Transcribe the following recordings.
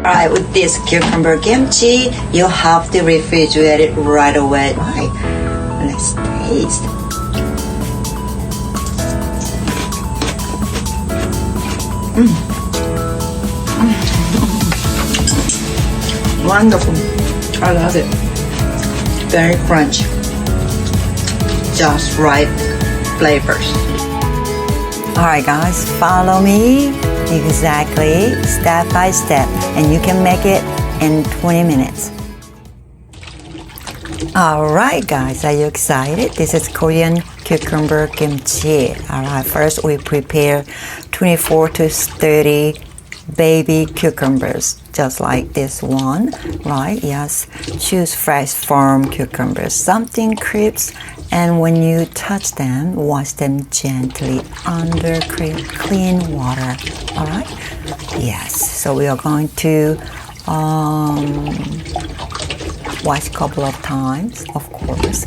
Alright, with this cucumber kimchi, you have to refrigerate it right away. Right, let's taste. Wonderful. I love it. Very crunchy. Just right flavors. Alright guys, follow me exactly step by step and you can make it in 20 minutes. Alright guys, are you excited? This is Korean cucumber kimchi. Alright, first we prepare 24 to 30 baby cucumbers, just like this one, right? Yes, choose fresh firm cucumbers, something crisp, and when you touch them, wash them gently under clean water. All right? Yes. So we are going to wash a couple of times, of course.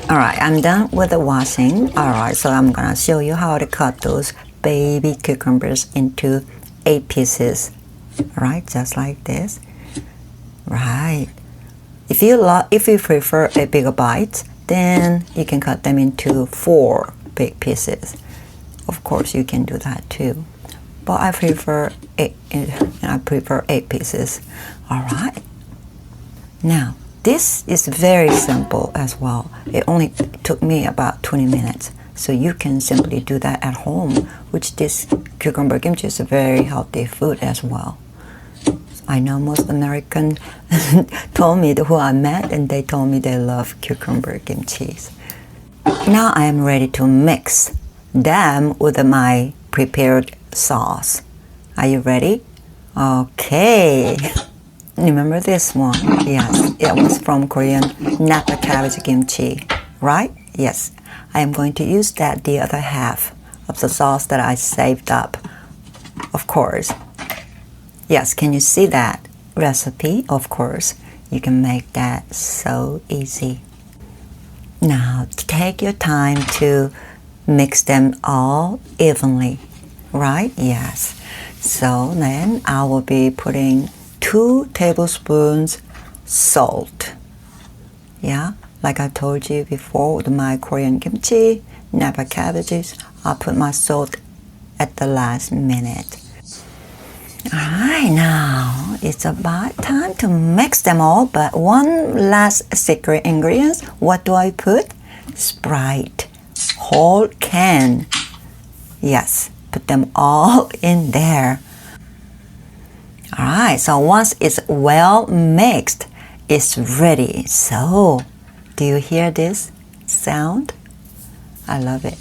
All right, I'm done with the washing. All right, so I'm gonna show you how to cut those baby cucumbers into 8 pieces. All right, just like this. Right. If you prefer a bigger bite, then you can cut them into 4 big pieces. Of course, you can do that too. But I prefer 8 pieces. All right. Now, this is very simple as well. It only took me about 20 minutes. So you can simply do that at home, which this cucumber kimchi is a very healthy food as well. I know most Americans told me who I met and they told me they love cucumber kimchi. Now I am ready to mix them with my prepared sauce. Are you ready? Okay. Remember this one? Yes, it was from Korean Napa cabbage kimchi, right? Yes. I am going to use that the other half of the sauce that I saved up, of course. Yes, can you see that recipe? Of course, you can make that so easy. Now, take your time to mix them all evenly, right? Yes. So then I will be putting 2 tablespoons salt. Yeah, like I told you before with my Korean kimchi, Napa cabbages, I'll put my salt at the last minute. Alright, now it's about time to mix them all, but one last secret ingredient. What do I put? Sprite. Whole can. Yes, put them all in there. Alright, so once it's well mixed, it's ready. So, do you hear this sound? I love it.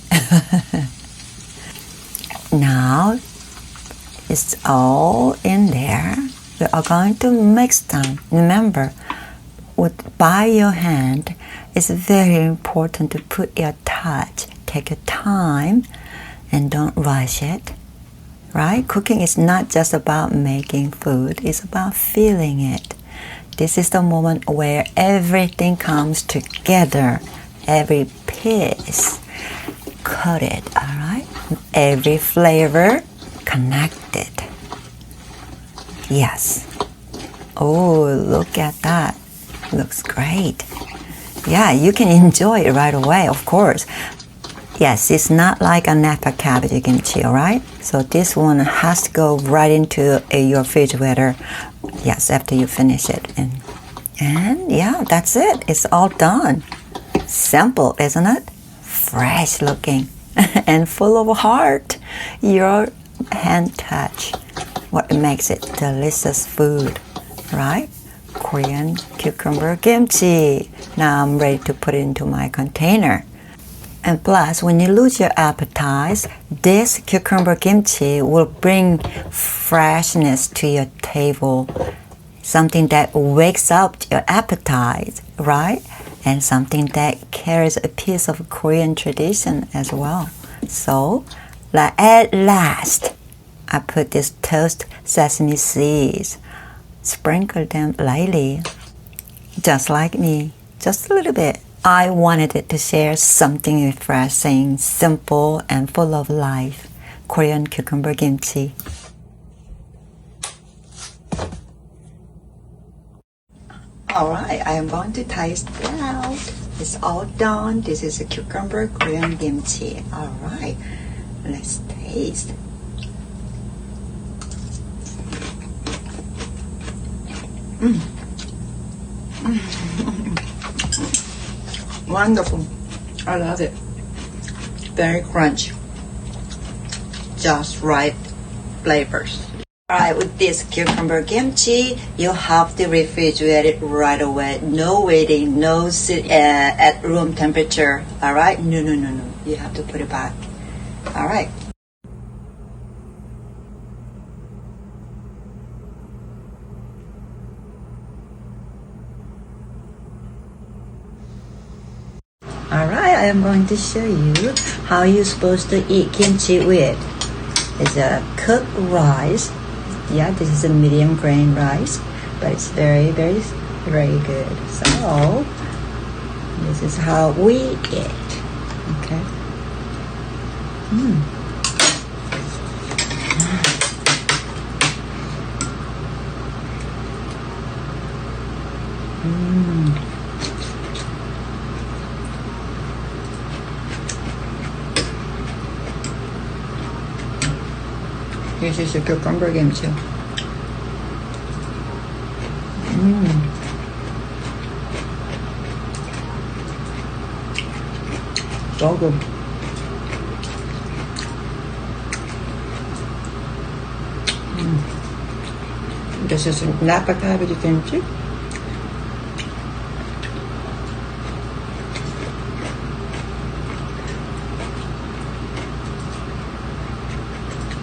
Now, it's all in there. We are going to mix them. Remember, by your hand, it's very important to put your touch. Take your time and don't rush it. Right? Cooking is not just about making food, it's about feeling it. This is the moment where everything comes together. Every piece coated, alright? Every flavor connected. Yes. Oh, look at that. Looks great. Yeah, you can enjoy it right away, of course. Yes, it's not like a Napa cabbage kimchi, alright? So this one has to go right into your refrigerator, yes, after you finish it. And yeah, that's it. It's all done. Simple, isn't it? Fresh looking and full of heart. Your hand touch, what makes it delicious food, right? Korean cucumber kimchi. Now I'm ready to put it into my container. And plus, when you lose your appetite, this cucumber kimchi will bring freshness to your table. Something that wakes up your appetite, right? And something that carries a piece of Korean tradition as well. So, at last, I put this toasted sesame seeds. Sprinkle them lightly, just like me, just a little bit. I wanted it to share something refreshing, simple, and full of life. Korean cucumber kimchi. Alright, I am going to taste it out. It's all done. This is a cucumber Korean kimchi. Alright, let's taste. Wonderful. I love it. Very crunchy. Just right flavors. Alright, with this cucumber kimchi, you have to refrigerate it right away. No waiting, no sit at room temperature. Alright? No. You have to put it back. Alright. Alright, I am going to show you how you're supposed to eat kimchi with. It's a cooked rice. Yeah, this is a medium grain rice, but it's very good. So, this is how we eat. Okay. This is the cucumber kimchi. So good. This is Napa cabbage kimchi.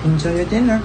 Enjoy your dinner.